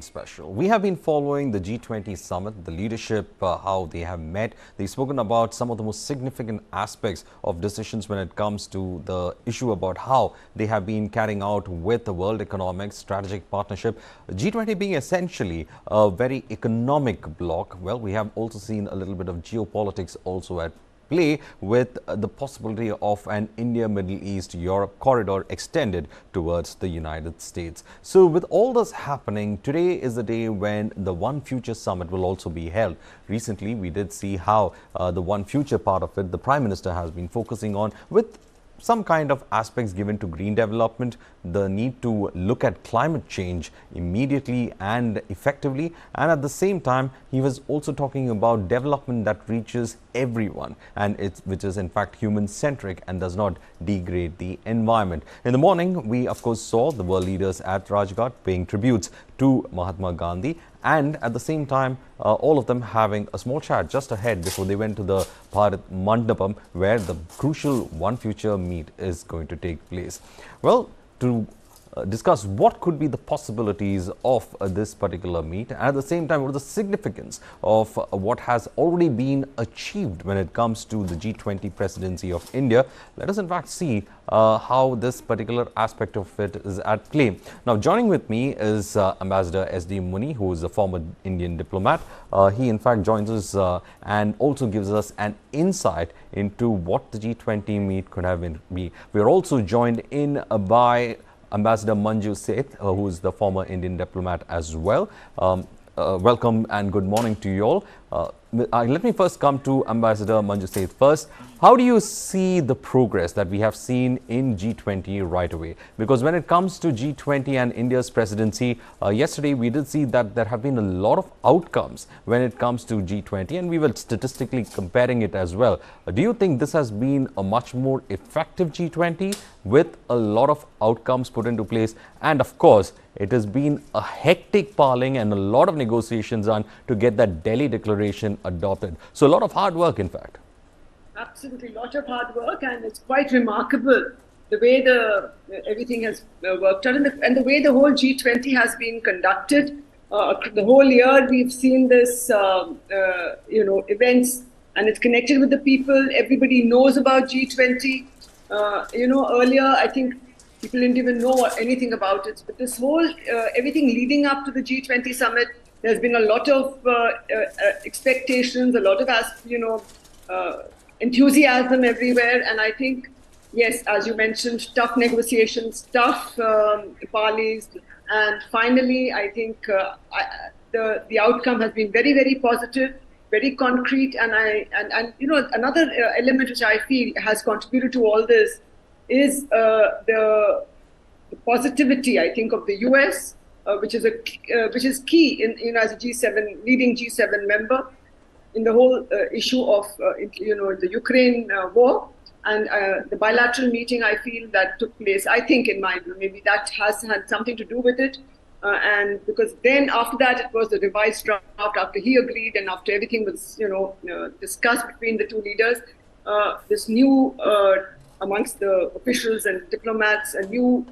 Special. We have been following the G20 summit, the leadership, how they have met. They've spoken about some of the most significant aspects of decisions when it comes to the issue about how they have been carrying out with the World Economic Strategic Partnership. G20 being essentially a very economic bloc. Well, we have also seen a little bit of geopolitics also at play with the possibility of an India-Middle East-Europe corridor extended towards the United States. So with all this happening, today is the day when the One Future Summit will also be held. Recently, we did see how the One Future part of it, the Prime Minister has been focusing on with some kind of aspects given to green development, the need to look at climate change immediately and effectively, and at the same time he was also talking about development that reaches everyone and which is in fact human centric and does not degrade the environment. In the morning, we of course saw the world leaders at Rajghat paying tributes to Mahatma Gandhi, and at the same time all of them having a small chat just ahead before they went to the Bharat Mandapam, where the crucial One Future meet is going to take place. Well, to discuss what could be the possibilities of this particular meet, and at the same time what is the significance of what has already been achieved when it comes to the G20 presidency of India. Let us in fact see how this particular aspect of it is at play. Now, joining with me is Ambassador S.D. Muni, who is a former Indian diplomat. He in fact joins us and also gives us an insight into what the G20 meet could have been. We are also joined in by Ambassador Manju Seth, who is the former Indian diplomat as well. Welcome and good morning to you all. Let me first come to Ambassador Manju Seth first. How do you see the progress that we have seen in G20 right away? Because when it comes to G20 and India's presidency, yesterday we did see that there have been a lot of outcomes when it comes to G20, and we were statistically comparing it as well. Do you think this has been a much more effective G20 with a lot of outcomes put into place? And of course, it has been a hectic parling and a lot of negotiations on to get that Delhi declaration adopted. So a lot of hard work, in fact. Absolutely, lot of hard work, and it's quite remarkable the way everything has worked out, and the way the whole G20 has been conducted. The whole year we've seen this, events, and it's connected with the people. Everybody knows about G20. Earlier I think people didn't even know anything about it. But this whole, everything leading up to the G20 summit, there's been a lot of expectations, a lot of, enthusiasm everywhere. And I think, yes, as you mentioned, tough negotiations, tough parleys. And finally, I think the outcome has been very, very positive, very concrete. And another element which I feel has contributed to all this is the positivity, I think, of the US, which is key in as a G7 leading G7 member in the whole issue of the Ukraine war, and the bilateral meeting I feel that took place. I think, in my view, maybe that has had something to do with it, and because then after that it was the revised draft after he agreed and after everything was discussed between the two leaders. This new amongst the officials and diplomats, a new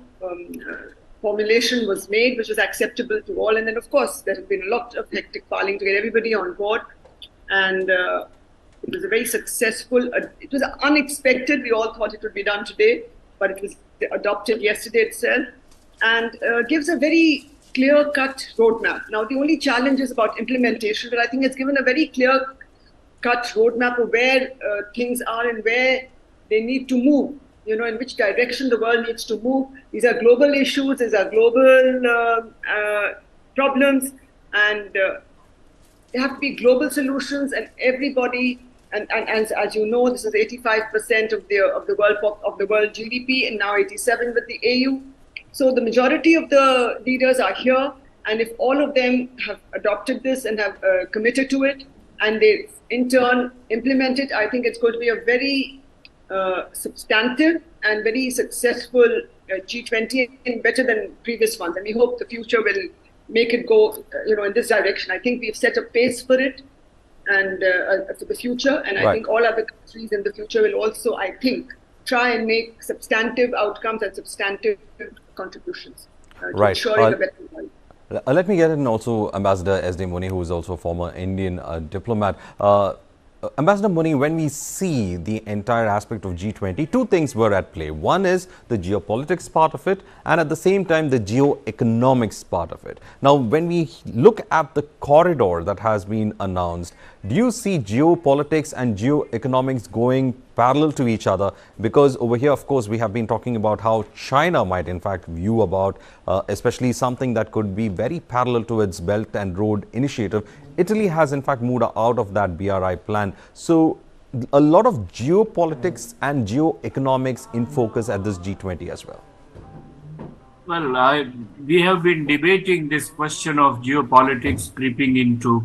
formulation was made, which was acceptable to all. And then, of course, there has been a lot of hectic parling to get everybody on board. And it was a very successful, it was unexpected. We all thought it would be done today, but it was adopted yesterday itself, and gives a very clear-cut roadmap. Now, the only challenge is about implementation, but I think it's given a very clear-cut roadmap of where things are and where they need to move, in which direction the world needs to move. These are global issues, these are global problems, and they have to be global solutions, and everybody, and as you know, this is 85% of the world GDP, and now 87 with the AU. So the majority of the leaders are here, and if all of them have adopted this and have committed to it, and they in turn implement it, I think it's going to be a very substantive and very successful G20, and better than previous ones. And we hope the future will make it go, in this direction. I think we've set a pace for it, and for the future. And I think all other countries in the future will also, I think, try and make substantive outcomes and substantive contributions to ensuring a better world. Let me get in also Ambassador S.D. Muni, who is also a former Indian diplomat. Ambassador Muni, when we see the entire aspect of G20, two things were at play. One is the geopolitics part of it, and at the same time, the geoeconomics part of it. Now, when we look at the corridor that has been announced, do you see geopolitics and geoeconomics going parallel to each other? Because over here, of course, we have been talking about how China might in fact view about especially something that could be very parallel to its Belt and Road Initiative. Italy has in fact moved out of that BRI plan. So a lot of geopolitics and geoeconomics in focus at this G20 as well. Well, we have been debating this question of geopolitics creeping into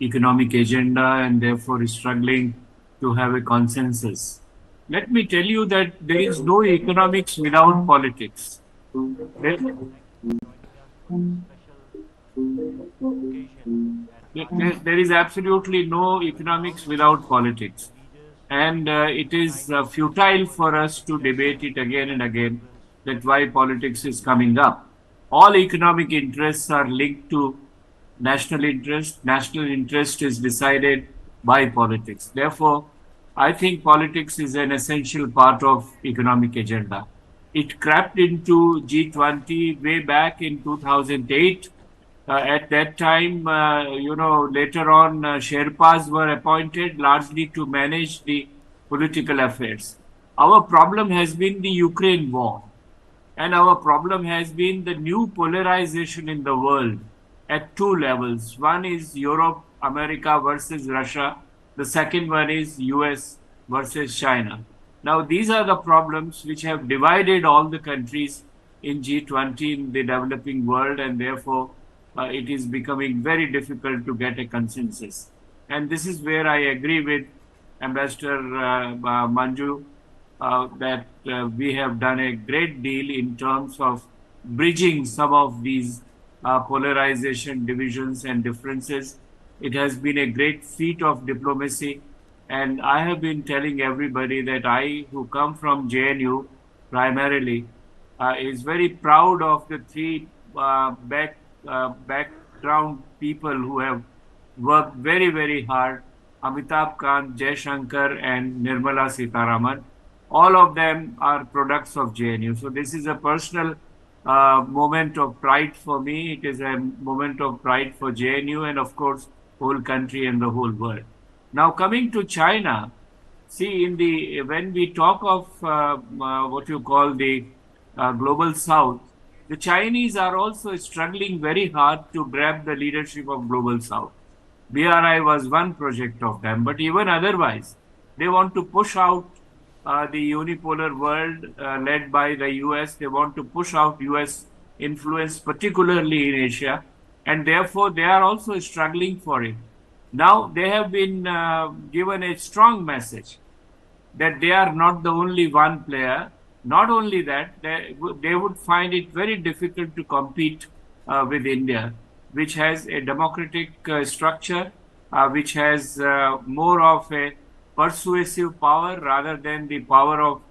economic agenda and therefore struggling to have a consensus. Let me tell you that there is no economics without politics. There is absolutely no economics without politics. And it is futile for us to debate it again and again that why politics is coming up. All economic interests are linked to national interest. National interest is decided by politics. Therefore, I think politics is an essential part of economic agenda. It crept into G20 way back in 2008. At that time, later on, Sherpas were appointed largely to manage the political affairs. Our problem has been the Ukraine war, and our problem has been the new polarization in the world at two levels. One is Europe, America versus Russia. The second one is US versus China. Now, these are the problems which have divided all the countries in G20 in the developing world, and therefore, it is becoming very difficult to get a consensus. And this is where I agree with Ambassador Manju that we have done a great deal in terms of bridging some of these polarization, divisions and differences. It has been a great feat of diplomacy. And I have been telling everybody that I, who come from JNU primarily, is very proud of the three background people who have worked very, very hard: Amitabh Kant, Jay Shankar, and Nirmala Sitharaman. All of them are products of JNU. So this is a personal moment of pride for me. It is a moment of pride for JNU and, of course, whole country and the whole world. Now, coming to China, see, when we talk of what you call the global South, the Chinese are also struggling very hard to grab the leadership of global South. BRI was one project of them, but even otherwise, they want to push out the unipolar world led by the US. They want to push out US influence, particularly in Asia, and therefore they are also struggling for it. Now, they have been given a strong message that they are not the only one player. Not only that, they would find it very difficult to compete with India, which has a democratic structure, which has more of a persuasive power rather than the power of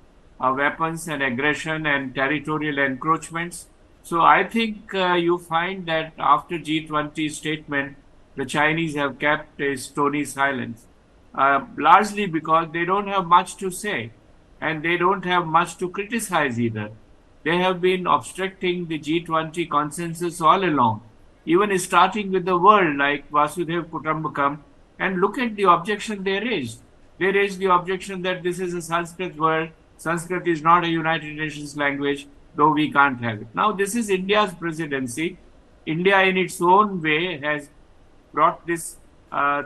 weapons and aggression and territorial encroachments. So I think you find that after G20 statement, the Chinese have kept a stony silence, largely because they don't have much to say and they don't have much to criticize either. They have been obstructing the G20 consensus all along, even starting with the world like Vasudev Kutumbakam, and look at the objection they raised. They raised the objection that this is a Sanskrit world. Sanskrit is not a United Nations language, though we can't have it. Now, this is India's presidency. India in its own way has brought this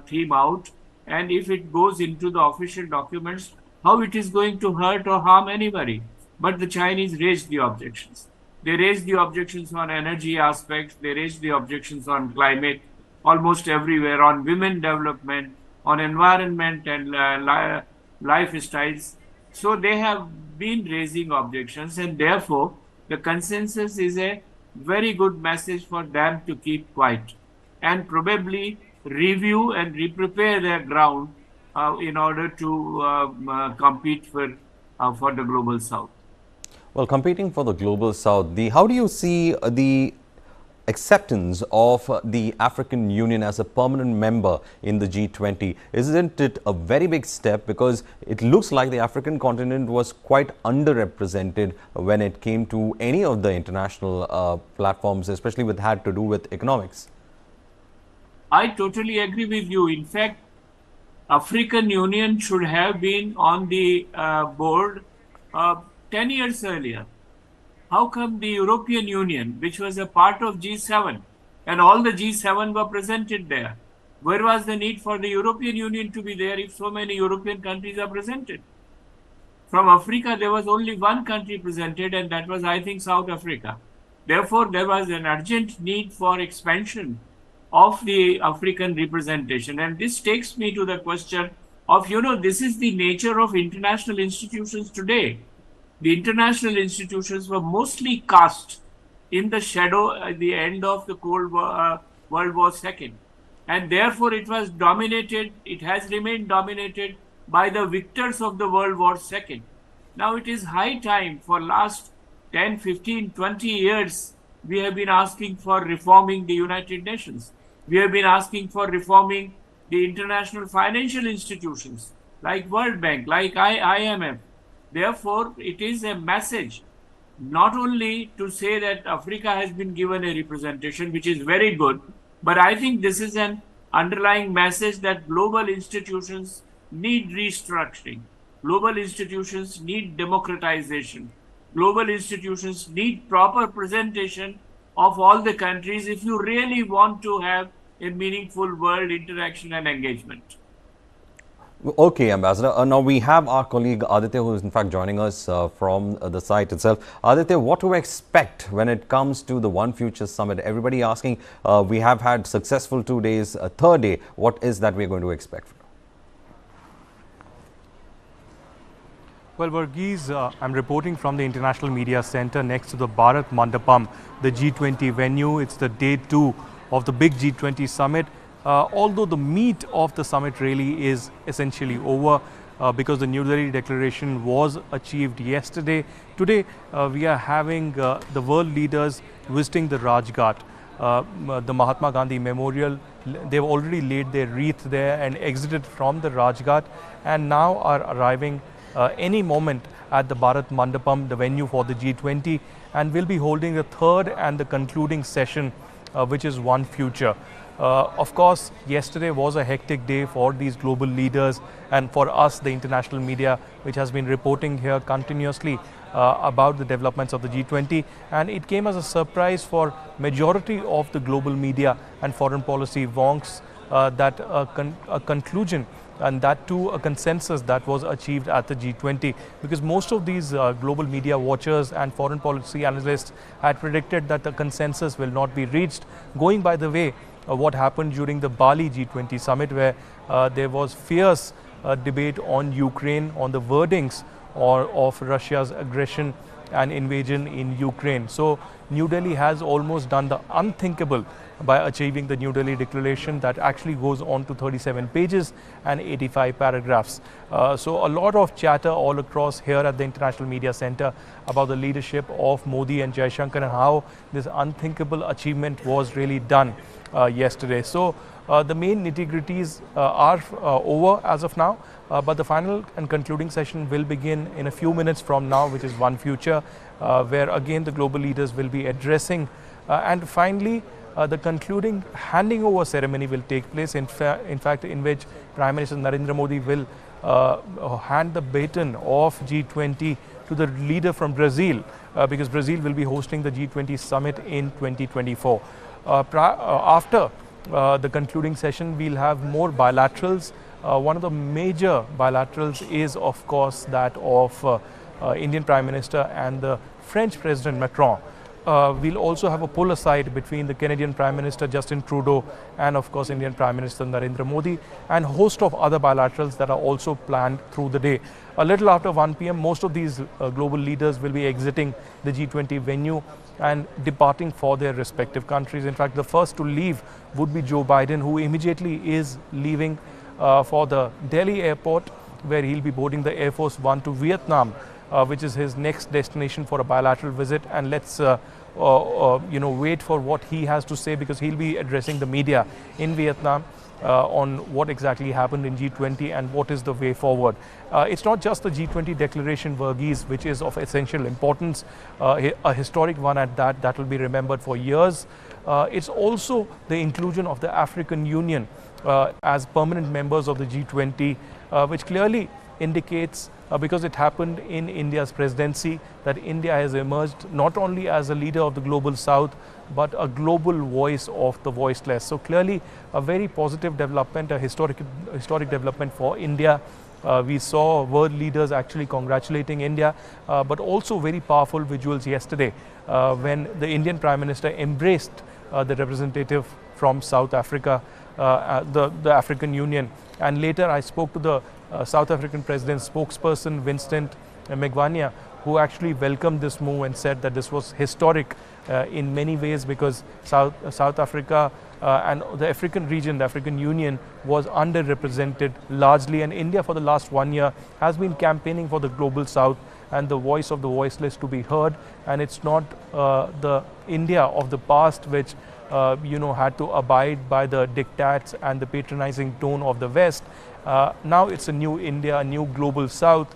theme out, and if it goes into the official documents, how it is going to hurt or harm anybody. But the Chinese raised the objections. They raised the objections on energy aspects, they raised the objections on climate, almost everywhere, on women development, on environment and lifestyles. So they have been raising objections, and therefore the consensus is a very good message for them to keep quiet and probably review and re-prepare their ground in order to compete for the global South. Well, competing for the global South, how do you see the acceptance of the African Union as a permanent member in the G20. Isn't it a very big step? Because it looks like the African continent was quite underrepresented when it came to any of the international platforms, especially with had to do with economics. I totally agree with you. In fact, African Union should have been on the board 10 years earlier. How come the European Union, which was a part of G7, and all the G7 were presented there? Where was the need for the European Union to be there if so many European countries are presented? From Africa, there was only one country presented, and that was, I think, South Africa. Therefore, there was an urgent need for expansion of the African representation. And this takes me to the question of, this is the nature of international institutions today. The international institutions were mostly cast in the shadow at the end of the World War II. And therefore, it was dominated, it has remained dominated by the victors of the World War II. Now, it is high time. For last 10, 15, 20 years, we have been asking for reforming the United Nations. We have been asking for reforming the international financial institutions like World Bank, like IMF. Therefore, it is a message not only to say that Africa has been given a representation, which is very good, but I think this is an underlying message that global institutions need restructuring. Global institutions need democratization. Global institutions need proper presentation of all the countries if you really want to have a meaningful world interaction and engagement. Okay, Ambassador. Now we have our colleague Aditya, who is in fact joining us from the site itself. Aditya, what to expect when it comes to the One Future Summit? Everybody asking, we have had successful 2 days, a third day. What is that we're going to expect? Well, Varghese, I'm reporting from the International Media Center next to the Bharat Mandapam, the G20 venue. It's the day 2 of the big G20 summit. Although the meat of the summit really is essentially over because the New Delhi declaration was achieved yesterday. Today, we are having the world leaders visiting the Rajghat, the Mahatma Gandhi Memorial. They've already laid their wreath there and exited from the Rajghat, and now are arriving any moment at the Bharat Mandapam, the venue for the G20, and will be holding the third and the concluding session, which is One Future. Of course, yesterday was a hectic day for these global leaders and for us, the international media, which has been reporting here continuously about the developments of the G20. And it came as a surprise for majority of the global media and foreign policy wonks that a conclusion, and that too a consensus that was achieved at the G20, because most of these global media watchers and foreign policy analysts had predicted that the consensus will not be reached, going by the way what happened during the Bali G20 summit, where there was fierce debate on Ukraine, on the wordings of Russia's aggression and invasion in Ukraine. So New Delhi has almost done the unthinkable by achieving the New Delhi Declaration that actually goes on to 37 pages and 85 paragraphs. So a lot of chatter all across here at the International Media Center about the leadership of Modi and Jaishankar and how this unthinkable achievement was really done yesterday. So the main nitty-gritties are over as of now, but the final and concluding session will begin in a few minutes from now, which is One Future, where again the global leaders will be addressing. And finally, the concluding handing over ceremony will take place, in fact, in which Prime Minister Narendra Modi will hand the baton of G20 to the leader from Brazil, because Brazil will be hosting the G20 summit in 2024. After the concluding session, we'll have more bilaterals. One of the major bilaterals is, of course, that of Indian Prime Minister and the French President Macron. We'll also have a pull aside between the Canadian Prime Minister Justin Trudeau and, of course, Indian Prime Minister Narendra Modi, and a host of other bilaterals that are also planned through the day. A little after 1 p.m, most of these global leaders will be exiting the G20 venue and departing for their respective countries. In fact, the first to leave would be Joe Biden, who immediately is leaving for the Delhi airport, where he'll be boarding the Air Force One to Vietnam, which is his next destination for a bilateral visit. And let's wait for what he has to say, because he'll be addressing the media in Vietnam on what exactly happened in G20 and what is the way forward. It's not just the G20 declaration, Verghese, which is of essential importance, a historic one at that, that will be remembered for years. It's also the inclusion of the African Union as permanent members of the G20, which clearly indicates, because it happened in India's presidency, that India has emerged not only as a leader of the global south, but a global voice of the voiceless. So clearly a very positive development, a historic development for India. We saw world leaders actually congratulating India, but also very powerful visuals yesterday when the Indian Prime Minister embraced the representative from South Africa, the African Union. And later I spoke to the South African President's spokesperson, Vincent Magwanya, who actually welcomed this move and said that this was historic in many ways, because South Africa and the African region, the African Union, was underrepresented largely, and India for the last 1 year has been campaigning for the global south and the voice of the voiceless to be heard. And it's not the India of the past which had to abide by the diktats and the patronizing tone of the West. Now it's a new India, a new global south,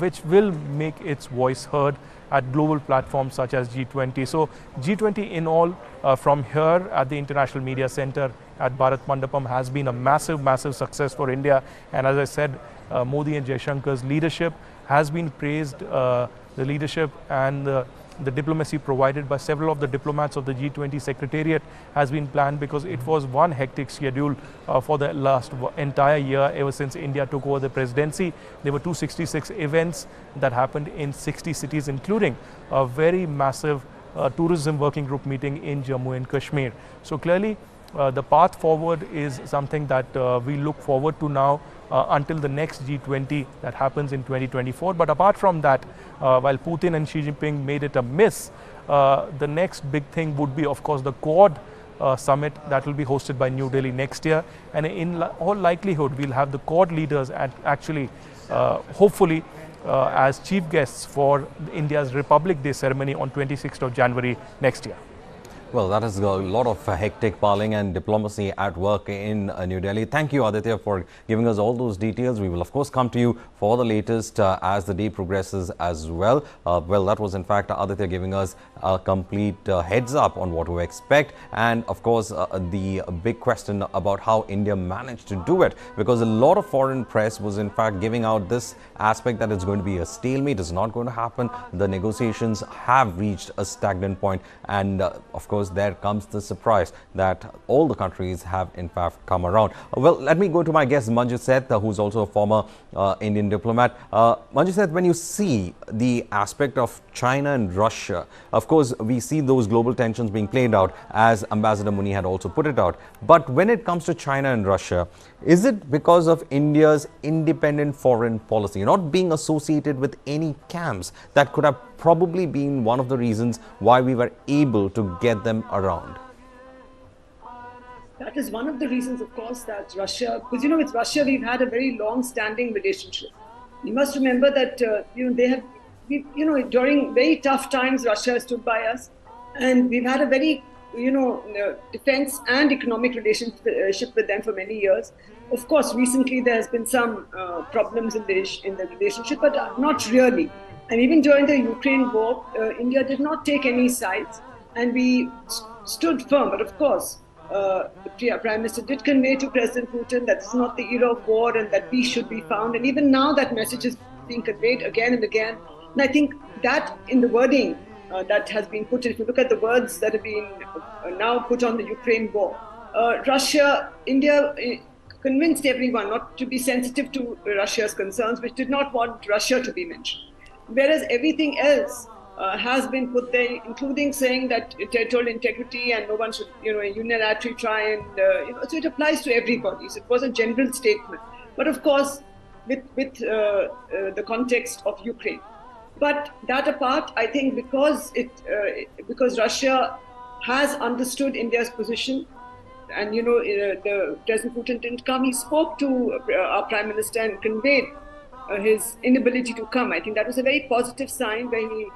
which will make its voice heard at global platforms such as G20. So G20 in all, from here at the International Media Center at Bharat Mandapam, has been a massive, massive success for India. And as I said, Modi and Jaishankar's leadership has been praised, the leadership and the diplomacy provided by several of the diplomats of the G20 Secretariat has been planned, because it was one hectic schedule for the last entire year ever since India took over the presidency. There were 266 events that happened in 60 cities, including a very massive tourism working group meeting in Jammu and Kashmir. So clearly the path forward is something that we look forward to now until the next G20 that happens in 2024. But apart from that, while Putin and Xi Jinping made it a miss, the next big thing would be, of course, the Quad summit that will be hosted by New Delhi next year. And in all likelihood, we'll have the Quad leaders actually, hopefully, as chief guests for India's Republic Day ceremony on 26th of January next year. Well, that is a lot of hectic parling and diplomacy at work in New Delhi. Thank you, Aditya, for giving us all those details. We will, of course, come to you for the latest as the day progresses as well. Well, that was, in fact, Aditya giving us a complete heads up on what to expect. And, of course, the big question about how India managed to do it, because a lot of foreign press was, in fact, giving out this aspect that it's going to be a stalemate. It's not going to happen. The negotiations have reached a stagnant point. And, of course, there comes the surprise that all the countries have in fact come around. Well, let me go to my guest Manjit Seth, who's also a former Indian diplomat. Manjit Seth, when you see the aspect of China and Russia, of course we see those global tensions being played out, as Ambassador Muni had also put it out. But when it comes to China and Russia, is it because of India's independent foreign policy, not being associated with any camps, that could have probably been one of the reasons why we were able to get them around? That is one of the reasons, of course, that Russia, because with Russia we've had a very long-standing relationship. You must remember that during very tough times Russia stood by us, and we've had a very defense and economic relationship with them for many years. Of course, recently there has been some problems in the relationship, but not really. And even during the Ukraine war, India did not take any sides, and we stood firm. But of course, the Prime Minister did convey to President Putin that this is not the era of war and that peace should be found. And even now that message is being conveyed again and again. And I think that in the wording that has been put, if you look at the words that have been now put on the Ukraine war, India convinced everyone not to be sensitive to Russia's concerns, which did not want Russia to be mentioned. Whereas everything else has been put there, including saying that territorial integrity and no one should, unilaterally try and, so it applies to everybody. So it was a general statement, but of course, with the context of Ukraine. But that apart, I think because Russia has understood India's position, and the President Putin didn't come, he spoke to our Prime Minister and conveyed his inability to come. I think that was a very positive sign, where he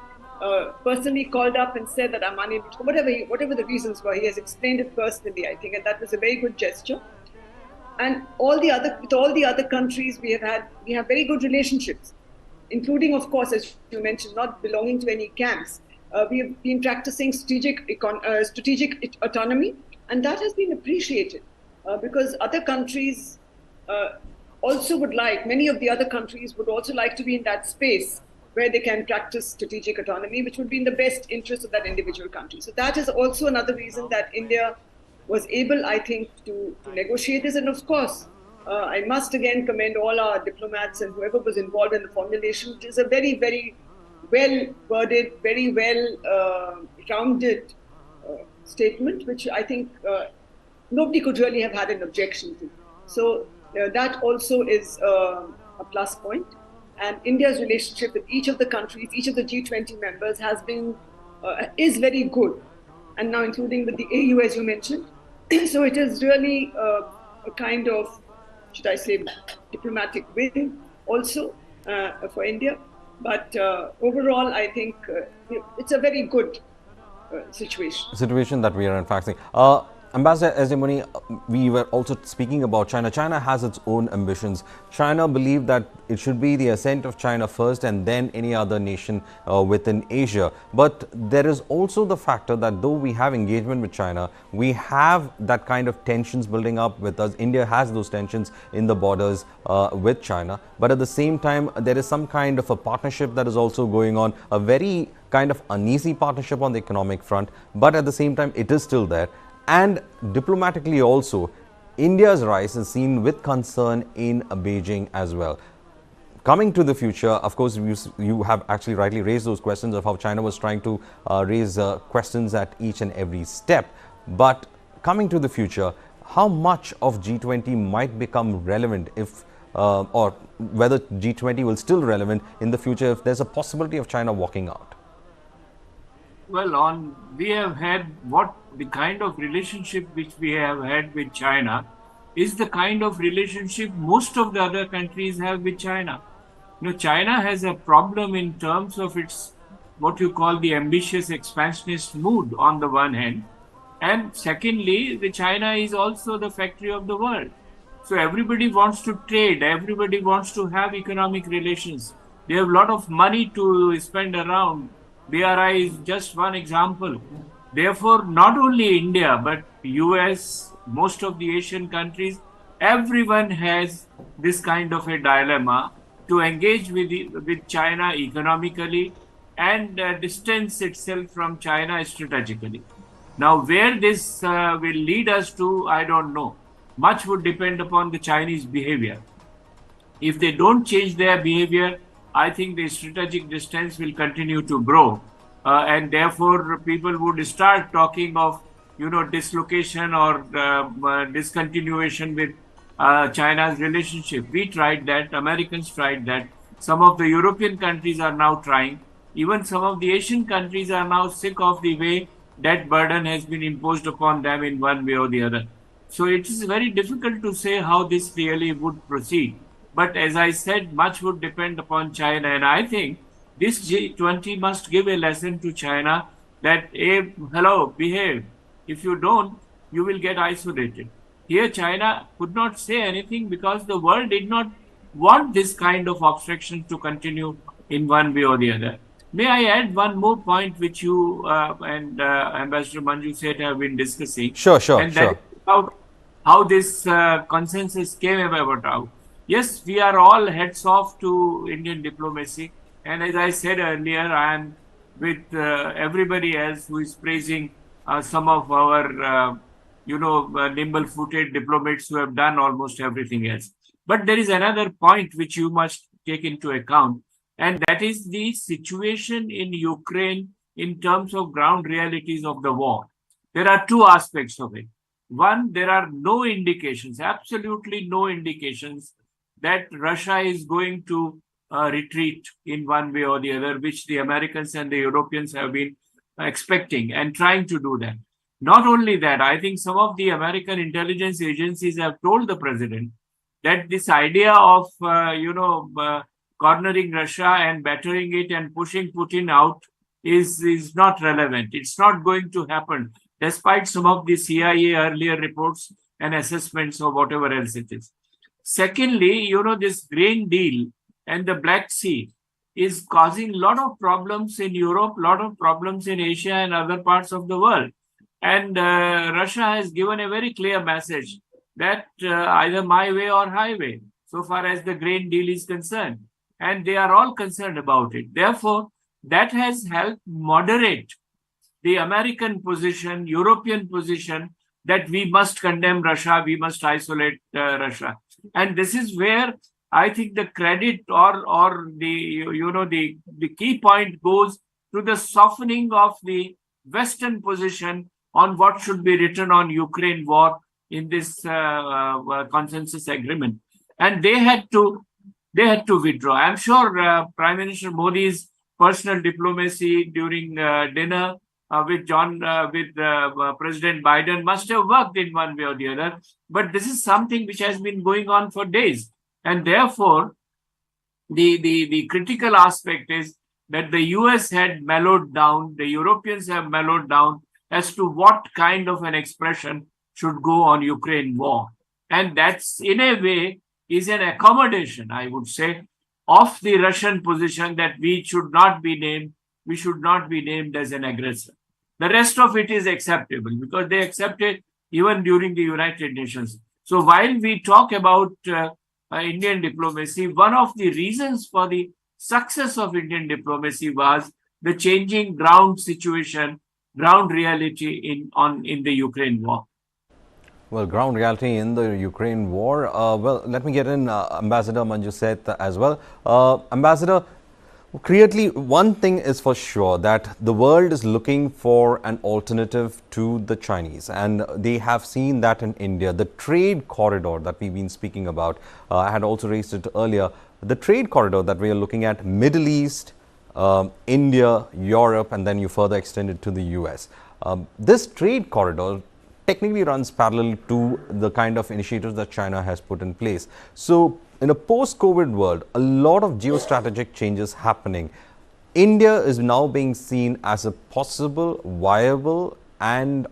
personally called up and said that I'm unable to, whatever the reasons were, he has explained it personally, I think, and that was a very good gesture. And with all the other countries, we have very good relationships, including, of course, as you mentioned, not belonging to any camps. We have been practicing strategic autonomy, and that has been appreciated because other countries also would like, many of the other countries would also like to be in that space where they can practice strategic autonomy, which would be in the best interest of that individual country. So that is also another reason that India was able, I think, to negotiate this. And of course, I must again commend all our diplomats and whoever was involved in the formulation. It is a very, very well worded, very well rounded statement, which I think nobody could really have had an objection to. So that also is a plus point. And India's relationship with each of the countries, each of the G20 members is very good. And now including with the AU, as you mentioned. So it is really a kind of, should I say, diplomatic win also for India. But overall, I think it's a very good situation that we are in fact seeing. Ambassador Ezemuni, we were also speaking about China. China has its own ambitions. China believed that it should be the ascent of China first and then any other nation within Asia. But there is also the factor that though we have engagement with China, we have that kind of tensions building up with us. India has those tensions in the borders with China. But at the same time, there is some kind of a partnership that is also going on, a very kind of uneasy partnership on the economic front. But at the same time, it is still there. And diplomatically also, India's rise is seen with concern in Beijing as well. Coming to the future, of course, you have actually rightly raised those questions of how China was trying to raise questions at each and every step. But coming to the future, how much of G20 might become relevant if, or whether G20 will still relevant in the future if there's a possibility of China walking out? Well, we have had the kind of relationship which we have had with China is the kind of relationship most of the other countries have with China. You know, China has a problem in terms of its what you call the ambitious expansionist mood on the one hand, and secondly, the China is also the factory of the world. So everybody wants to trade, everybody wants to have economic relations. They have a lot of money to spend around. BRI is just one example. Therefore, not only India, but US, most of the Asian countries, everyone has this kind of a dilemma to engage with China economically and distance itself from China strategically. Now, where this will lead us to, I don't know. Much would depend upon the Chinese behavior. If they don't change their behavior, I think the strategic distance will continue to grow. And therefore, people would start talking of, dislocation or discontinuation with China's relationship. We tried that. Americans tried that. Some of the European countries are now trying. Even some of the Asian countries are now sick of the way that burden has been imposed upon them in one way or the other. So it is very difficult to say how this really would proceed. But as I said, much would depend upon China. And I think this G20 must give a lesson to China that, hey, hello, behave. If you don't, you will get isolated. Here, China could not say anything because the world did not want this kind of obstruction to continue in one way or the other. May I add one more point which you and Ambassador Manju said have been discussing? Sure. And that is about how this consensus came about. Yes, we are all heads off to Indian diplomacy. And as I said earlier, I am with everybody else who is praising some of our, nimble-footed diplomats who have done almost everything else. But there is another point which you must take into account, and that is the situation in Ukraine in terms of ground realities of the war. There are two aspects of it. One, there are no indications, absolutely no indications that Russia is going to retreat in one way or the other, which the Americans and the Europeans have been expecting and trying to do that. Not only that, I think some of the American intelligence agencies have told the president that this idea of, cornering Russia and battering it and pushing Putin out is not relevant. It's not going to happen, despite some of the CIA earlier reports and assessments or whatever else it is. Secondly, this Green Deal and the Black Sea is causing a lot of problems in Europe, a lot of problems in Asia and other parts of the world. And Russia has given a very clear message that either my way or highway, so far as the Green Deal is concerned. And they are all concerned about it. Therefore, that has helped moderate the American position, European position, that we must condemn Russia, we must isolate Russia. And this is where I think the credit or the key point goes to the softening of the Western position on what should be written on Ukraine war in this consensus agreement. And they had to withdraw. I'm sure Prime Minister Modi's personal diplomacy during dinner with President Biden must have worked in one way or the other. But this is something which has been going on for days. And therefore, the critical aspect is that the US had mellowed down, the Europeans have mellowed down as to what kind of an expression should go on Ukraine war. And that's, in a way, is an accommodation, I would say, of the Russian position that we should not be named as an aggressor. The rest of it is acceptable because they accept it even during the United Nations. So while we talk about Indian diplomacy, one of the reasons for the success of Indian diplomacy was the changing ground situation, ground reality in the Ukraine war. Well, ground reality in the Ukraine war. Well, let me get in Ambassador Manju Seth as well. Ambassador, clearly, one thing is for sure that the world is looking for an alternative to the Chinese, and they have seen that in India. The trade corridor that we've been speaking about, I had also raised it earlier. The trade corridor that we are looking at, Middle East, India, Europe, and then you further extend it to the US. This trade corridor technically runs parallel to the kind of initiatives that China has put in place. So, in a post-COVID world, a lot of geostrategic changes happening. India is now being seen as a possible, viable, and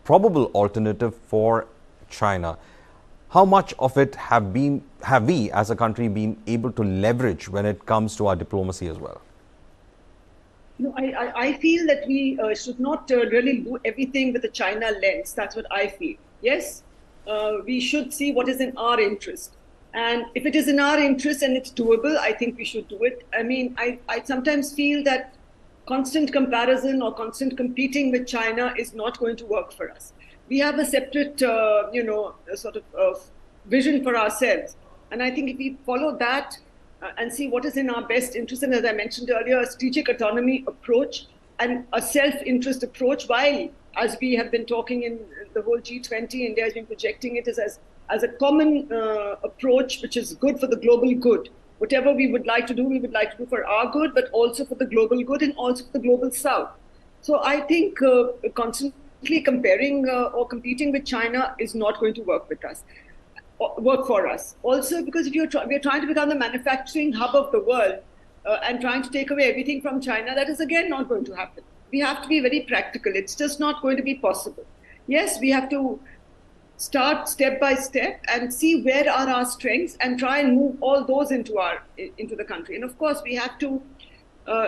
probable alternative for China. How much of it have we as a country been able to leverage when it comes to our diplomacy as well? I feel that we should not really do everything with a China lens. That's what I feel. Yes, we should see what is in our interest. And if it is in our interest and it's doable, I think we should do it. I mean, I sometimes feel that constant comparison or constant competing with China is not going to work for us. We have a separate, sort of vision for ourselves. And I think if we follow that and see what is in our best interest, and as I mentioned earlier, a strategic autonomy approach and a self-interest approach, while, as we have been talking in the whole G20, India has been projecting it as a common approach, which is good for the global good. Whatever we would like to do, we would like to do for our good, but also for the global good and also for the global south. So I think constantly comparing or competing with China is not going to work for us. Also, because if we're trying to become the manufacturing hub of the world and trying to take away everything from China, that is again not going to happen. We have to be very practical. It's just not going to be possible. Yes, we have to start step by step and see where are our strengths and try and move all those into the country. And of course, we have to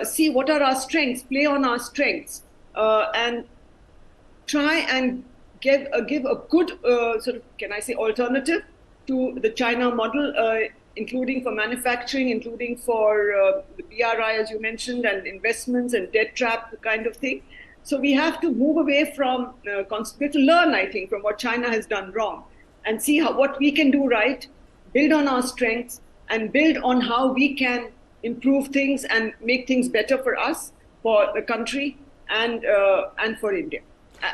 see what are our strengths, play on our strengths, and try and give a good sort of, can I say, alternative to the China model, including for manufacturing, including for the BRI, as you mentioned, and investments and debt trap kind of thing. So we have to move away from, we have to learn, I think, from what China has done wrong and see what we can do right, build on our strengths, and build on how we can improve things and make things better for us, for the country, and for India,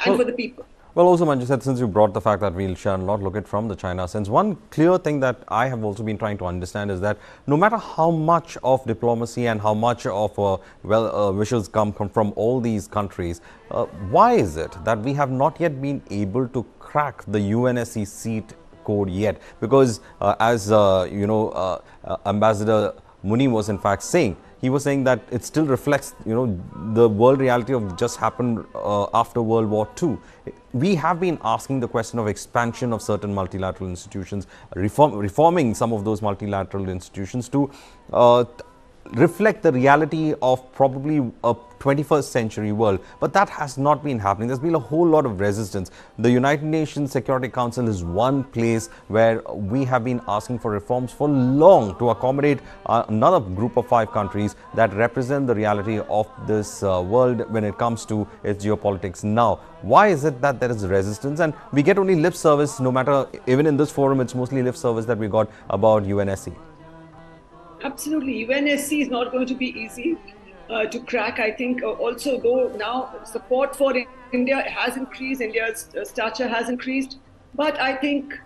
and for the people. Well, also, Manju said, since you brought the fact that we shall not look at from the China sense, one clear thing that I have also been trying to understand is that no matter how much of diplomacy and how much of wishes come from all these countries, why is it that we have not yet been able to crack the UNSC seat code yet? Because as Ambassador Muni was in fact saying, he was saying that it still reflects, the world reality of just happened after World War II. We have been asking the question of expansion of certain multilateral institutions, reforming some of those multilateral institutions to reflect the reality of probably a 21st century world, but that has not been happening. There's been a whole lot of resistance. The United Nations Security Council is one place where we have been asking for reforms for long to accommodate another group of 5 countries that represent the reality of this world when it comes to its geopolitics now. Why is it that there is resistance and we get only lip service, no matter, even in this forum, it's mostly lip service that we got about UNSC? Absolutely. UNSC is not going to be easy to crack. I think also, though now support for India has increased, India's stature has increased, but I think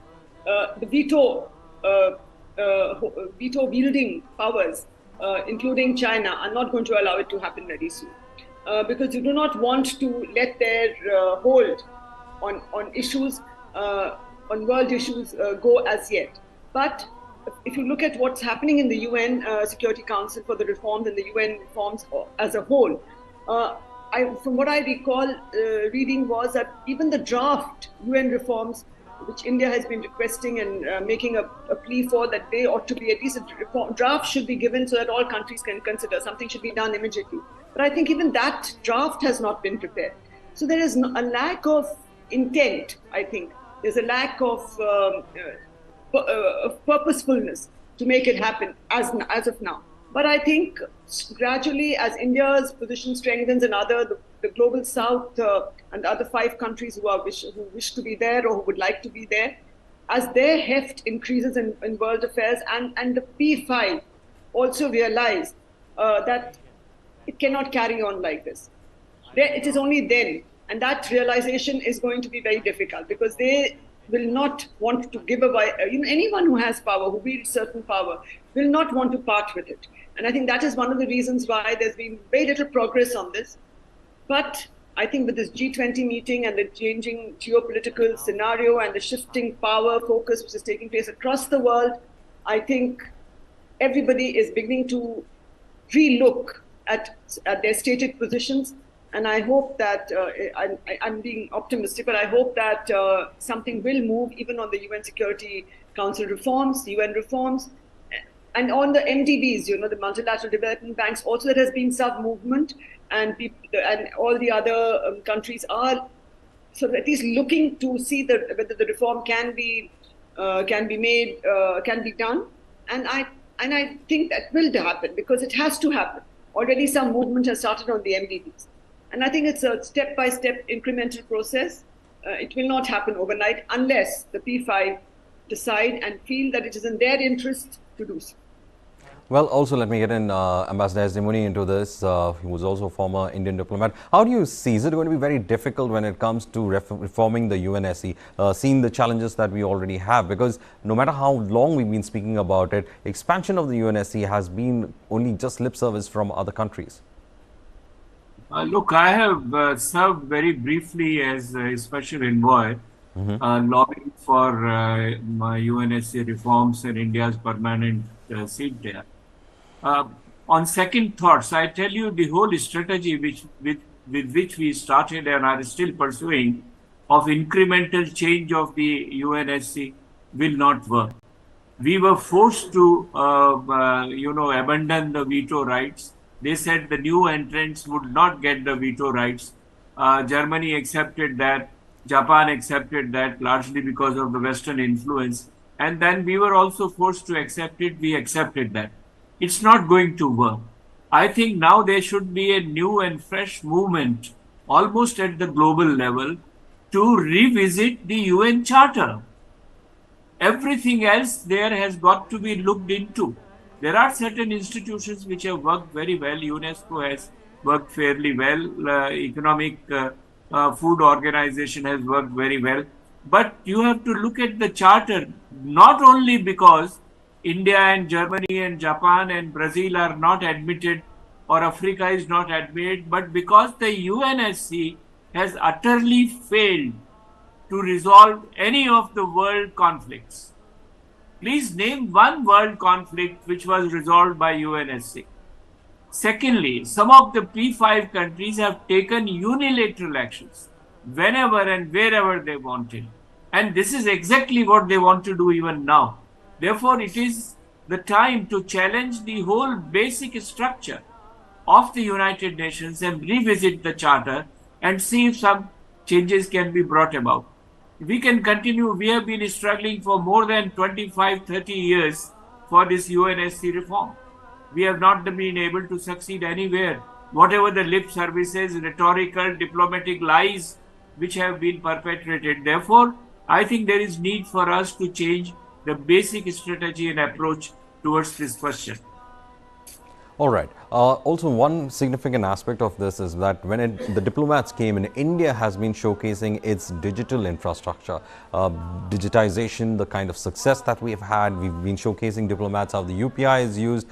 the veto wielding powers, including China, are not going to allow it to happen very soon. Because you do not want to let their hold on issues, on world issues, go as yet. But if you look at what's happening in the UN Security Council for the reforms and the UN reforms as a whole, from what I recall reading was that even the draft UN reforms, which India has been requesting and making a plea for, that they ought to be, at least a draft should be given so that all countries can consider, something should be done immediately. But I think even that draft has not been prepared. So there is a lack of intent, I think. There's a lack of purposefulness to make it happen as of now. But I think gradually, as India's position strengthens and the global south and the other 5 countries who wish to be there or who would like to be there, as their heft increases in world affairs, and the P5 also realize that it cannot carry on like this. It is only then, and that realization is going to be very difficult, because they will not want to give away, anyone who has power, who wields certain power, will not want to part with it. And I think that is one of the reasons why there's been very little progress on this. But I think with this G20 meeting and the changing geopolitical scenario and the shifting power focus which is taking place across the world, I think everybody is beginning to re-look at their stated positions. And I hope that, I'm being optimistic, but I hope that something will move even on the UN Security Council reforms, UN reforms, and on the MDBs, the multilateral development banks. Also, there has been some movement, and all the other countries are sort of at least looking to see whether the reform can be made, can be done. And I think that will happen, because it has to happen. Already some movement has started on the MDBs. And I think it's a step-by-step incremental process. It will not happen overnight unless the P5 decide and feel that it is in their interest to do so. Well, also let me get in Ambassador S. Muni into this. He was also a former Indian diplomat. How do you see, is it going to be very difficult when it comes to reforming the UNSC, seeing the challenges that we already have? Because no matter how long we've been speaking about it, expansion of the UNSC has been only just lip service from other countries. Look, I have served very briefly as a special envoy, lobbying for UNSC reforms and India's permanent seat there. On second thoughts, I tell you, the whole strategy with which we started and are still pursuing of incremental change of the UNSC will not work. We were forced to, abandon the veto rights. They said the new entrants would not get the veto rights. Germany accepted that. Japan accepted that, largely because of the Western influence. And then we were also forced to accept it. We accepted that. It's not going to work. I think now there should be a new and fresh movement, almost at the global level, to revisit the UN Charter. Everything else there has got to be looked into. There are certain institutions which have worked very well. UNESCO has worked fairly well. Economic Food Organization has worked very well. But you have to look at the charter, not only because India and Germany and Japan and Brazil are not admitted, or Africa is not admitted, but because the UNSC has utterly failed to resolve any of the world conflicts. Please name one world conflict which was resolved by UNSC. Secondly, some of the P5 countries have taken unilateral actions whenever and wherever they wanted. And this is exactly what they want to do even now. Therefore, it is the time to challenge the whole basic structure of the United Nations and revisit the Charter and see if some changes can be brought about. We can continue. We have been struggling for more than 25, 30 years for this UNSC reform. We have not been able to succeed anywhere. Whatever the lip services, rhetorical, diplomatic lies which have been perpetrated. Therefore, I think there is need for us to change the basic strategy and approach towards this question. All right. Also, one significant aspect of this is that when the diplomats came in, India has been showcasing its digital infrastructure, digitization, the kind of success that we've had. We've been showcasing diplomats how the UPI is used.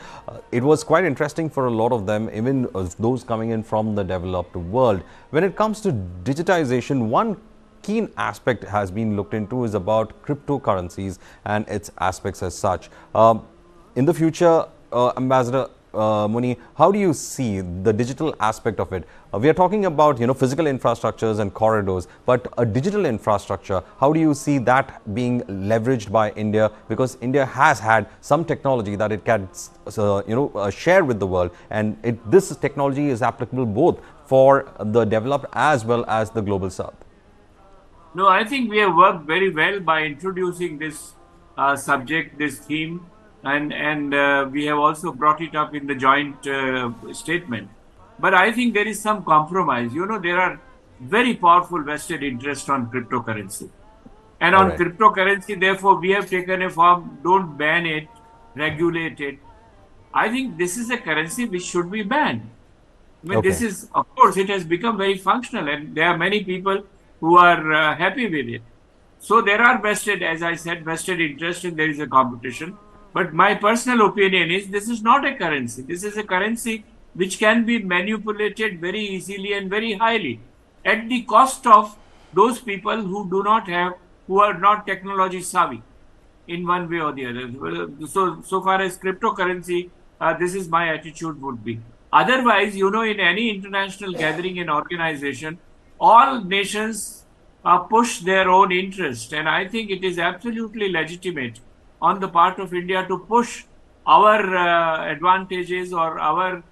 It was quite interesting for a lot of them, even those coming in from the developed world. When it comes to digitization, one keen aspect has been looked into is about cryptocurrencies and its aspects as such. In the future, Ambassador Muni, how do you see the digital aspect of it? We are talking about, physical infrastructures and corridors, but a digital infrastructure, how do you see that being leveraged by India? Because India has had some technology that it can, share with the world, and this technology is applicable both for the developed as well as the global south. No, I think we have worked very well by introducing this subject, this theme. And we have also brought it up in the joint statement. But I think there is some compromise. There are very powerful vested interests on cryptocurrency. And on cryptocurrency, therefore, we have taken a form, don't ban it, regulate it. I think this is a currency which should be banned. I mean, this is, of course, it has become very functional, and there are many people who are happy with it. So there are vested, as I said, vested interests, and there is a competition. But my personal opinion is this is not a currency. This is a currency which can be manipulated very easily and very highly at the cost of those people who are not technology savvy in one way or the other. So far as cryptocurrency, this is my attitude would be. Otherwise, in any international gathering and organization, all nations push their own interest. And I think it is absolutely legitimate on the part of India to push our advantages or our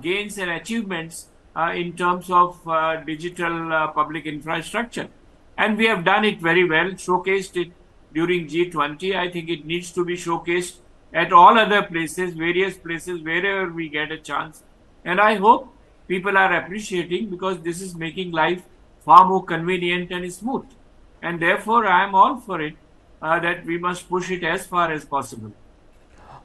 gains and achievements in terms of digital public infrastructure. And we have done it very well, showcased it during G20. I think it needs to be showcased at all other places, various places, wherever we get a chance. And I hope people are appreciating, because this is making life far more convenient and smooth. And therefore, I am all for it. That we must push it as far as possible.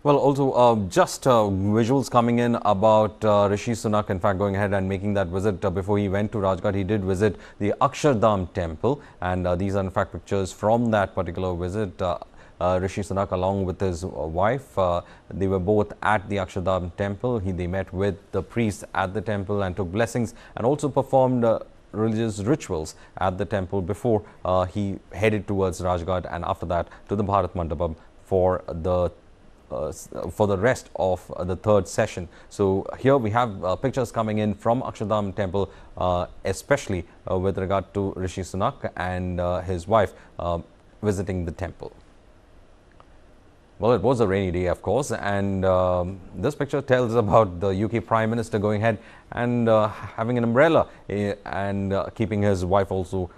Well, also just visuals coming in about Rishi Sunak, in fact, going ahead and making that visit. Before he went to Rajghat, he did visit the Akshardham temple, and these are in fact pictures from that particular visit. Rishi Sunak along with his wife, they were both at the Akshardham temple. They met with the priests at the temple and took blessings, and also performed religious rituals at the temple before he headed towards Rajghat, and after that to the Bharat Mandapam for the rest of the third session. So here we have pictures coming in from Akshardham temple, especially with regard to Rishi Sunak and his wife visiting the temple. Well, it was a rainy day, of course, and this picture tells about the UK Prime Minister going ahead and having an umbrella and keeping his wife also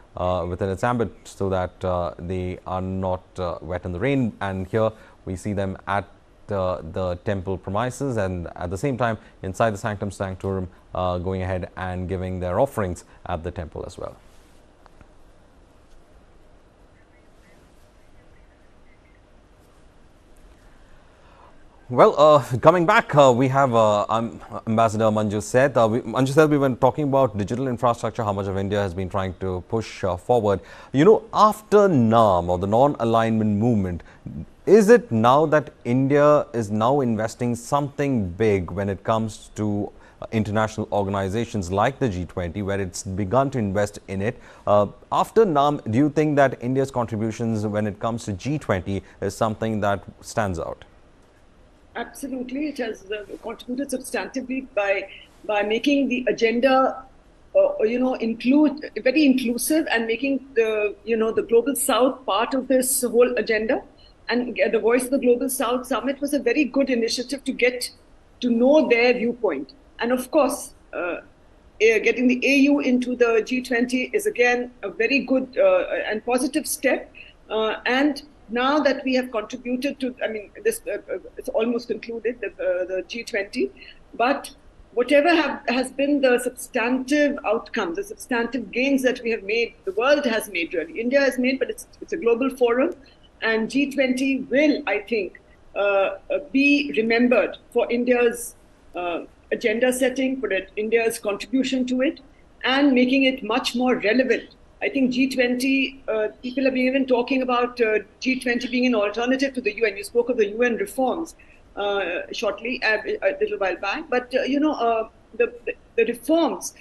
within its ambit so that they are not wet in the rain. And here we see them at the temple premises, and at the same time inside the Sanctum Sanctorum going ahead and giving their offerings at the temple as well. Well, coming back, we have Ambassador Manju Seth. Manju Seth, we were talking about digital infrastructure, how much of India has been trying to push forward. After NAM, or the non-alignment movement, is it now that India is now investing something big when it comes to international organizations like the G20, where it's begun to invest in it? After NAM, do you think that India's contributions when it comes to G20 is something that stands out? Absolutely, it has contributed substantively by making the agenda, very inclusive, and making the global South part of this whole agenda. And the Voice of the Global South Summit was a very good initiative to get to know their viewpoint. And of course, getting the AU into the G20 is again a very good and positive step. And now that we have contributed to, I mean, this it's almost concluded, the G20, but whatever has been the substantive outcomes, the substantive gains that we have made, the world has made really. India has made, but it's a global forum. And G20 will, I think, be remembered for India's agenda setting, for India's contribution to it, and making it much more relevant. I think G20, people have been even talking about G20 being an alternative to the UN. You spoke of the UN reforms shortly, a little while back. But, the reforms,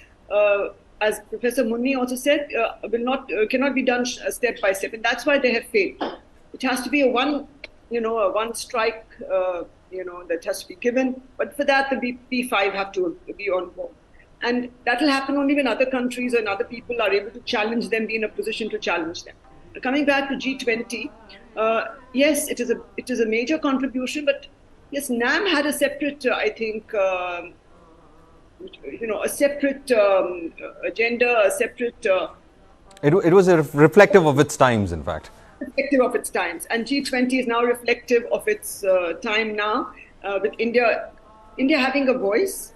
as Professor Munni also said, cannot be done step by step. And that's why they have failed. It has to be a one strike, that has to be given. But for that, the P5 have to be on board. And that will happen only when other countries and other people are able to challenge them, be in a position to challenge them. Coming back to G20, yes, it is a major contribution, but yes, NAM had a separate, I think, a separate agenda, a separate. It was reflective of its times, in fact. Reflective of its times, and G20 is now reflective of its time now, with India having a voice.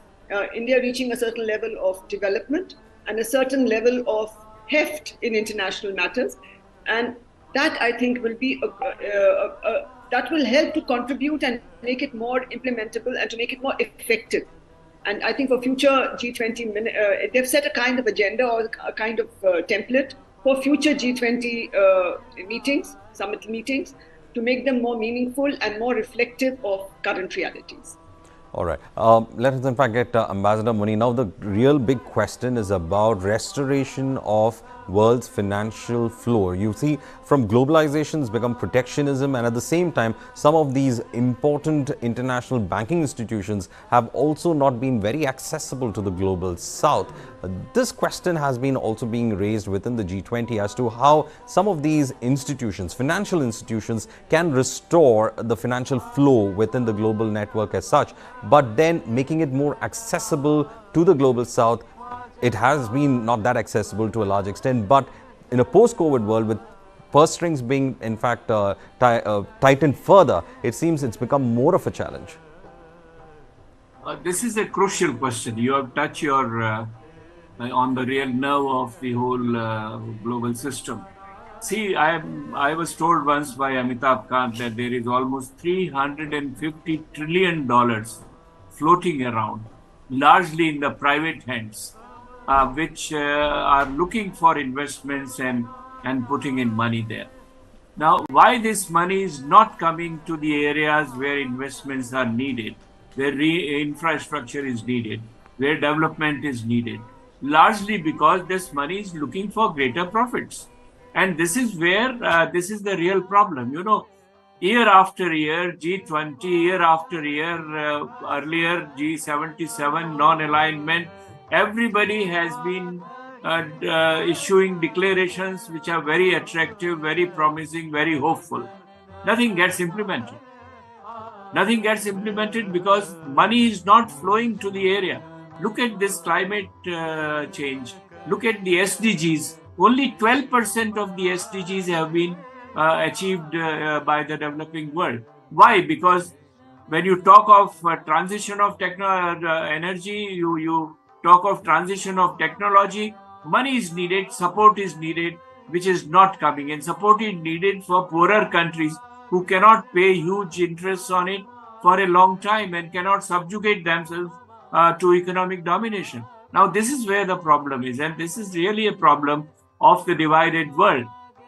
India reaching a certain level of development and a certain level of heft in international matters. And that, I think, will be that will help to contribute and make it more implementable and to make it more effective. And I think for future G20, they've set a kind of agenda or a kind of template for future G20 meetings, summit meetings, to make them more meaningful and more reflective of current realities. All right. Let us in fact get Ambassador Munni. Now the real big question is about restoration of world's financial flow. You see, from globalization has become protectionism, and at the same time, some of these important international banking institutions have also not been very accessible to the global south. This question has been also being raised within the G20 as to how some of these institutions, financial institutions, can restore the financial flow within the global network as such, but then making it more accessible to the global south. It has been not that accessible to a large extent, but in a post-COVID world, with purse strings being in fact tightened further, it seems it's become more of a challenge. This is a crucial question. You have touched on the real nerve of the whole global system. See, I was told once by Amitabh Kant that there is almost $350 trillion floating around, largely in the private hands, which are looking for investments and putting in money there. Now, why this money is not coming to the areas where investments are needed, where infrastructure is needed, where development is needed? Largely because this money is looking for greater profits. And this is where, this is the real problem. You know, year after year, G20, year after year, earlier G77, non-alignment, everybody has been issuing declarations which are very attractive, very promising, very hopeful. Nothing gets implemented. Nothing gets implemented because money is not flowing to the area. Look at this climate change. Look at the SDGs. Only 12% of the SDGs have been achieved by the developing world. Why? Because when you talk of transition of energy, you talk of transition of technology, money is needed, support is needed, which is not coming. And support is needed for poorer countries who cannot pay huge interests on it for a long time and cannot subjugate themselves to economic domination. Now, this is where the problem is, and this is really a problem of the divided world,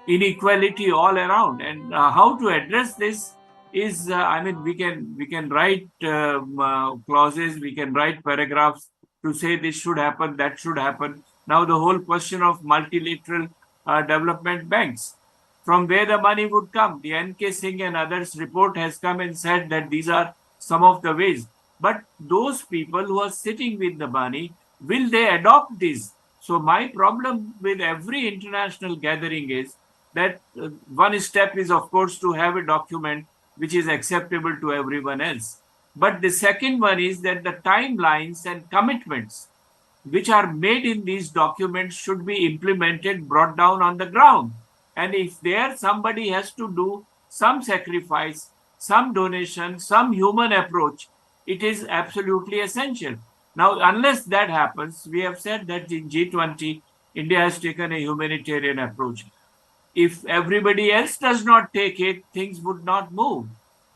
inequality all around. And how to address this is, I mean, we can write clauses, we can write paragraphs to say this should happen, that should happen. Now, the whole question of multilateral development banks, from where the money would come. The N.K. Singh and others report has come and said that these are some of the ways. But those people who are sitting with the money, will they adopt this? So my problem with every international gathering is that one step is, of course, to have a document which is acceptable to everyone else. But the second one is that the timelines and commitments which are made in these documents should be implemented, brought down on the ground. And if there somebody has to do some sacrifice, some donation, some human approach, it is absolutely essential. Now, unless that happens, we have said that in G20, India has taken a humanitarian approach. If everybody else does not take it, things would not move.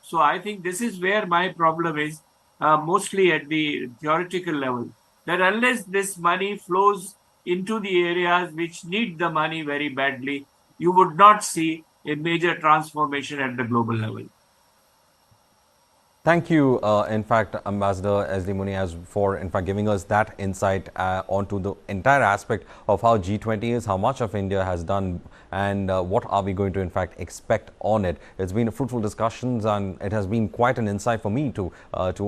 So I think this is where my problem is, mostly at the theoretical level, that unless this money flows into the areas which need the money very badly, you would not see a major transformation at the global level. Thank you, in fact, Ambassador S.D. Muniaz, for, in fact, giving us that insight onto the entire aspect of how G20 is, how much of India has done, and what are we going to, in fact, expect on it. It's been a fruitful discussions, and it has been quite an insight for me to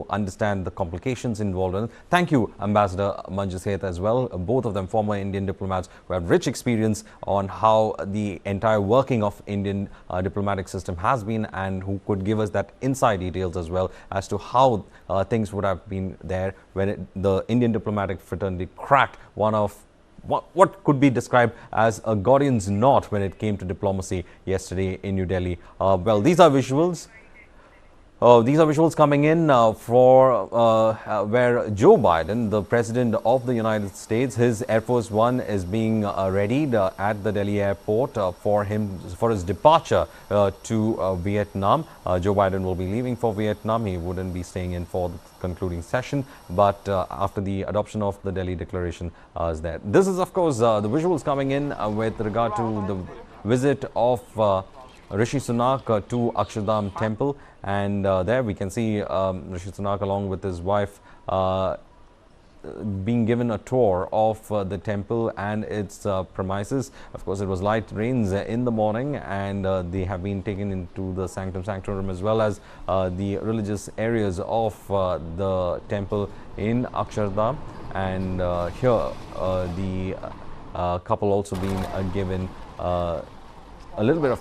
understand the complications involved in it. Thank you, Ambassador Manju Seth, as well. Both of them former Indian diplomats who have rich experience on how the entire working of Indian diplomatic system has been, and who could give us that inside details as well as to how things would have been there when the Indian diplomatic fraternity cracked one of what could be described as a Gordian's knot when it came to diplomacy yesterday in New Delhi. Well, these are visuals. These are visuals coming in where Joe Biden, the President of the United States, his Air Force One is being readied at the Delhi airport for his departure to Vietnam. Joe Biden will be leaving for Vietnam. He wouldn't be staying in for the concluding session, but after the adoption of the Delhi Declaration is there. This is, of course, the visuals coming in with regard to the visit of Rishi Sunak to Akshardham Temple, and there we can see Rishi Sunak along with his wife being given a tour of the temple and its premises. Of course, it was light rains in the morning, and they have been taken into the sanctum sanctorum as well as the religious areas of the temple in Akshardham. And here the couple also being given a little bit of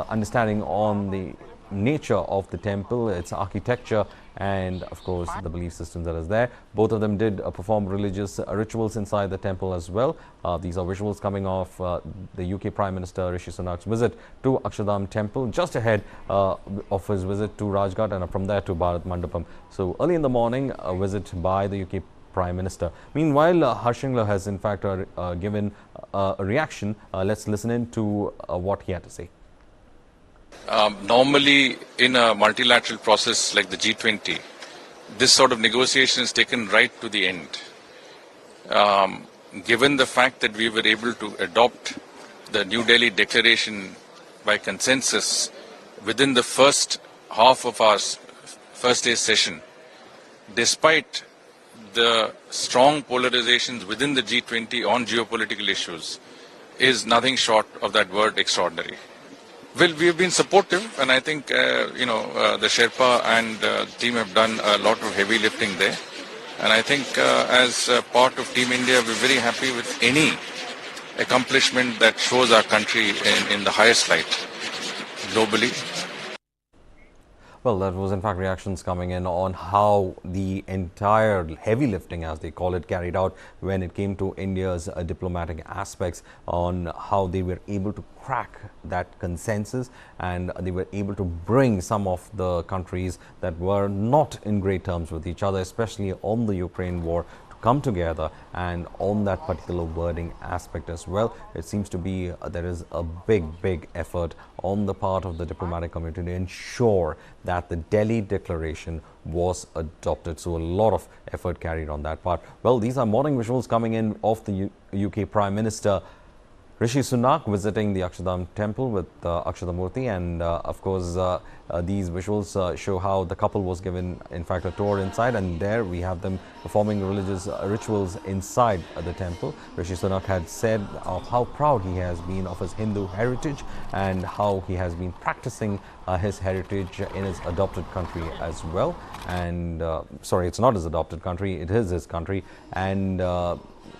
understanding on the nature of the temple, its architecture, and of course the belief systems that is there. Both of them did perform religious rituals inside the temple as well. These are visuals coming off the UK Prime Minister Rishi Sunak's visit to Akshardham Temple just ahead of his visit to Rajghat, and from there to Bharat Mandapam. So early in the morning, a visit by the UK Prime Minister. Meanwhile, Harshingla has in fact given a reaction. Let's listen in to what he had to say. Normally, in a multilateral process like the G20, this sort of negotiation is taken right to the end. Given the fact that we were able to adopt the New Delhi Declaration by consensus within the first half of our first day session, despite the strong polarizations within the G20 on geopolitical issues, is nothing short of that word extraordinary. Well, we have been supportive, and I think, the Sherpa and the team have done a lot of heavy lifting there. And I think as part of Team India, we're very happy with any accomplishment that shows our country in the highest light globally. Well, that was in fact reactions coming in on how the entire heavy lifting, as they call it, carried out when it came to India's diplomatic aspects, on how they were able to crack that consensus, and they were able to bring some of the countries that were not in great terms with each other, especially on the Ukraine war, come together, and on that particular wording aspect as well. It seems to be there is a big effort on the part of the diplomatic community to ensure that the Delhi Declaration was adopted. So a lot of effort carried on that part. Well, these are morning visuals coming in of the UK Prime Minister Rishi Sunak visiting the Akshardham temple with Aksharamurti, and of course these visuals show how the couple was given in fact a tour inside, and there we have them performing religious rituals inside the temple. Rishi Sunak had said of how proud he has been of his Hindu heritage and how he has been practicing his heritage in his adopted country as well. And sorry, it's not his adopted country, it is his country, and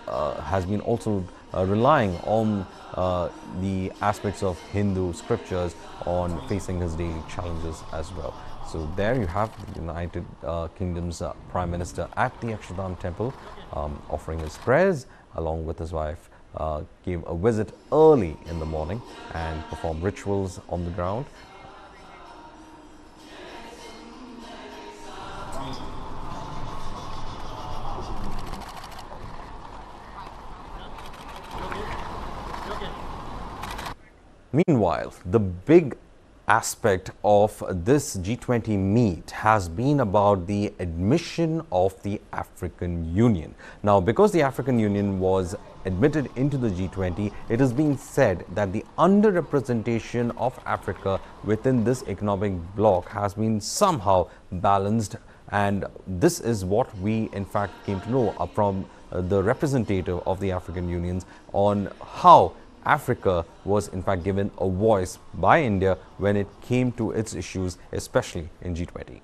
has been also relying on the aspects of Hindu scriptures on facing his daily challenges as well. So there you have the United Kingdom's Prime Minister at the Akshardham temple offering his prayers along with his wife. Gave a visit early in the morning and performed rituals on the ground. Meanwhile, the big aspect of this G20 meet has been about the admission of the African Union. Now, because the African Union was admitted into the G20, it is being said that the underrepresentation of Africa within this economic bloc has been somehow balanced, and this is what we in fact came to know from the representative of the African Unions on how Africa was in fact given a voice by India when it came to its issues, especially in G20.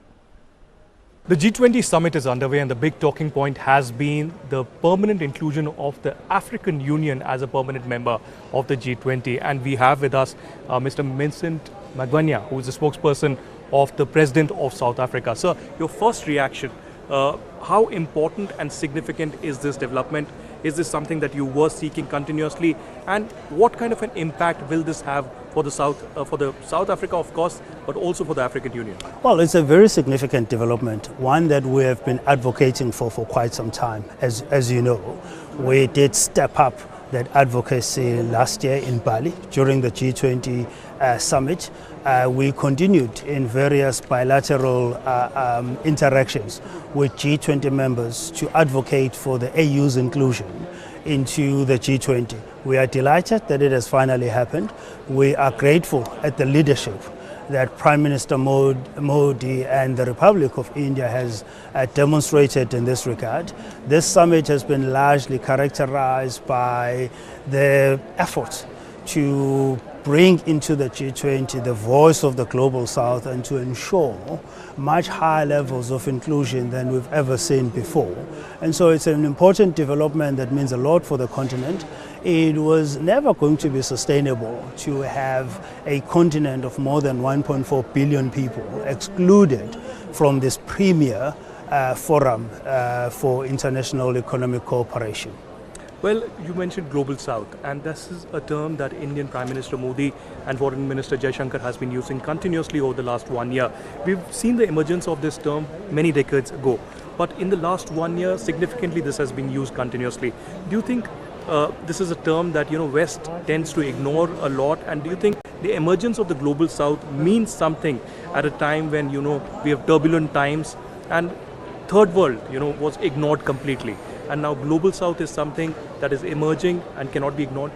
The G20 summit is underway, and the big talking point has been the permanent inclusion of the African Union as a permanent member of the G20. And we have with us Mr. Vincent Magwenya, who is the spokesperson of the President of South Africa. Sir, your first reaction, how important and significant is this development? Is this something that you were seeking continuously? And what kind of an impact will this have for the South Africa, of course, but also for the African Union? Well, it's a very significant development, one that we have been advocating for quite some time. As you know, we did step up that advocacy last year in Bali during the G20 summit. We continued in various bilateral interactions with G20 members to advocate for the AU's inclusion into the G20. We are delighted that it has finally happened. We are grateful at the leadership that Prime Minister Modi and the Republic of India has demonstrated in this regard. This summit has been largely characterized by the efforts to bring into the G20 the voice of the Global South and to ensure much higher levels of inclusion than we've ever seen before. And so it's an important development that means a lot for the continent. It was never going to be sustainable to have a continent of more than 1.4 billion people excluded from this premier forum for international economic cooperation. Well, you mentioned Global South, and this is a term that Indian Prime Minister Modi and Foreign Minister Jaishankar has been using continuously over the last 1 year. We've seen the emergence of this term many decades ago, but in the last 1 year, significantly this has been used continuously. Do you think this is a term that West tends to ignore a lot, and do you think the emergence of the Global South means something at a time when we have turbulent times and Third World was ignored completely? And now Global South is something that is emerging and cannot be ignored?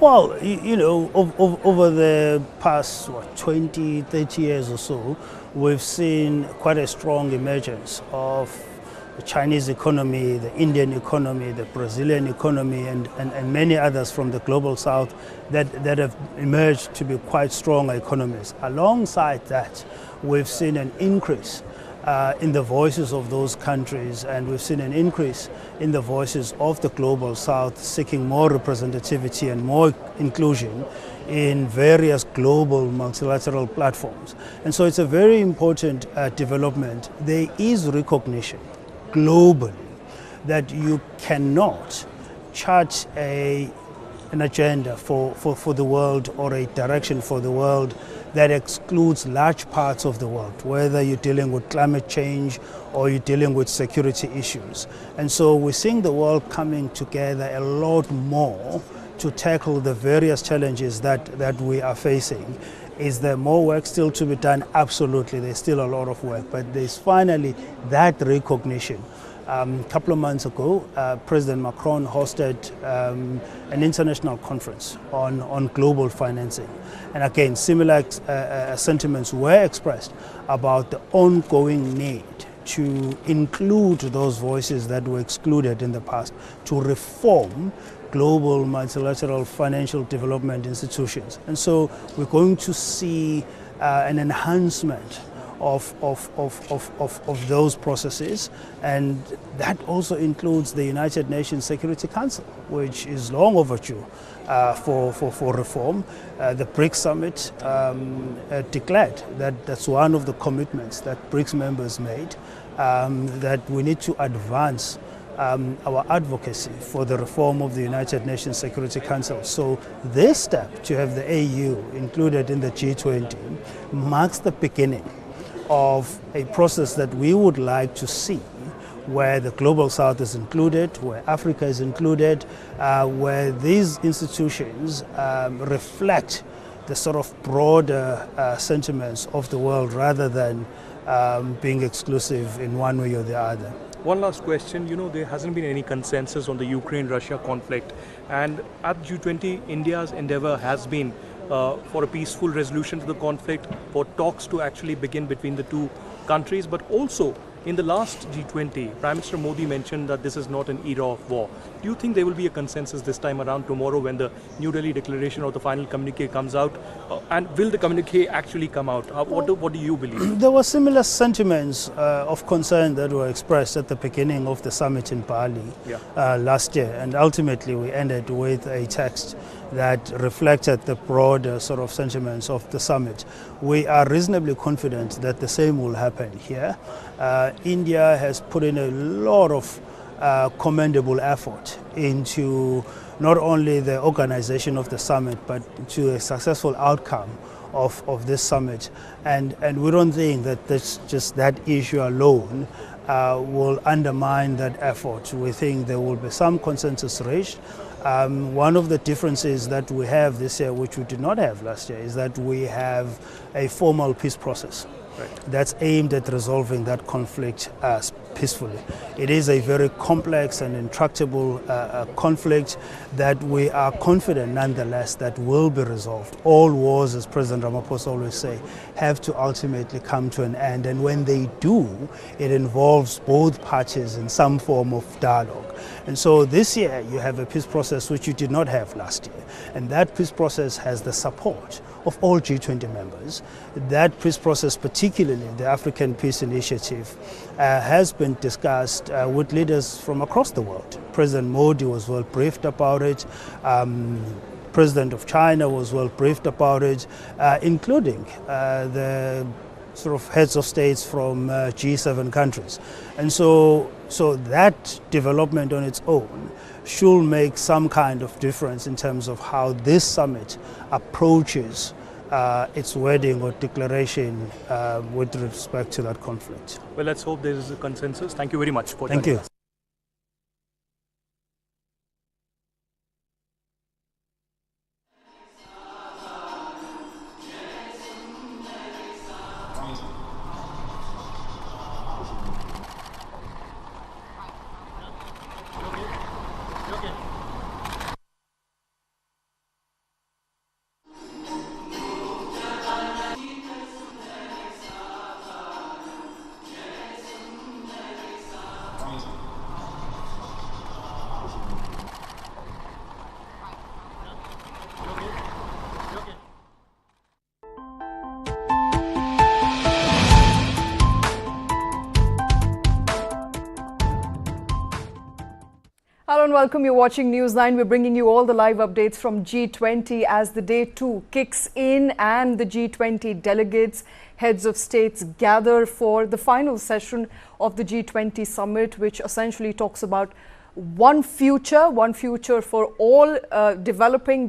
Well, over the past 20, 30 years or so, we've seen quite a strong emergence of the Chinese economy, the Indian economy, the Brazilian economy, and many others from the Global South that have emerged to be quite strong economies. Alongside that, we've seen an increase in the voices of those countries, and we've seen an increase in the voices of the Global South seeking more representativity and more inclusion in various global multilateral platforms. And so it's a very important development. There is recognition globally that you cannot chart an agenda for the world or a direction for the world that excludes large parts of the world, whether you're dealing with climate change or you're dealing with security issues. And so we're seeing the world coming together a lot more to tackle the various challenges that we are facing. Is there more work still to be done? Absolutely, there's still a lot of work, but there's finally that recognition A couple of months ago, President Macron hosted an international conference on global financing. And again, similar sentiments were expressed about the ongoing need to include those voices that were excluded in the past, to reform global multilateral financial development institutions. And so we're going to see an enhancement of those processes, and that also includes the United Nations Security Council, which is long overdue for reform. The BRICS summit declared that that's one of the commitments that BRICS members made, that we need to advance our advocacy for the reform of the United Nations Security Council. So this step to have the AU included in the G20 marks the beginning of a process that we would like to see, where the Global South is included, where Africa is included, where these institutions reflect the sort of broader sentiments of the world rather than being exclusive in one way or the other. One last question, there hasn't been any consensus on the Ukraine-Russia conflict, and at G20, India's endeavor has been for a peaceful resolution to the conflict, for talks to actually begin between the two countries, but also in the last G20, Prime Minister Modi mentioned that this is not an era of war. Do you think there will be a consensus this time around tomorrow when the New Delhi declaration or the final communique comes out? And will the communique actually come out? What do you believe? There were similar sentiments of concern that were expressed at the beginning of the summit in Bali last year, and ultimately we ended with a text that reflected the broader sort of sentiments of the summit. We are reasonably confident that the same will happen here. India has put in a lot of commendable effort into not only the organization of the summit, but to a successful outcome of this summit. And we don't think that just that issue alone will undermine that effort. We think there will be some consensus reached. One of the differences that we have this year, which we did not have last year, is that we have a formal peace process that's aimed at resolving that conflict peacefully. It is a very complex and intractable conflict that we are confident nonetheless that will be resolved. All wars, as President Ramaphosa always say, have to ultimately come to an end, and when they do, it involves both parties in some form of dialogue. And so this year you have a peace process which you did not have last year, and that peace process has the support of all G20 members. That peace process, particularly the African Peace Initiative, has been discussed with leaders from across the world. President Modi was well briefed about it. President of China was well briefed about it, including the sort of heads of states from G7 countries. And so that development on its own should make some kind of difference in terms of how this summit approaches its wording or declaration with respect to that conflict. Well, let's hope there is a consensus. Thank you very much for joining us. Thank you. Hello and welcome. You're watching News9. We're bringing you all the live updates from G20 as the day 2 kicks in and the G20 delegates, heads of states gather for the final session of the G20 summit, which essentially talks about one future for all developing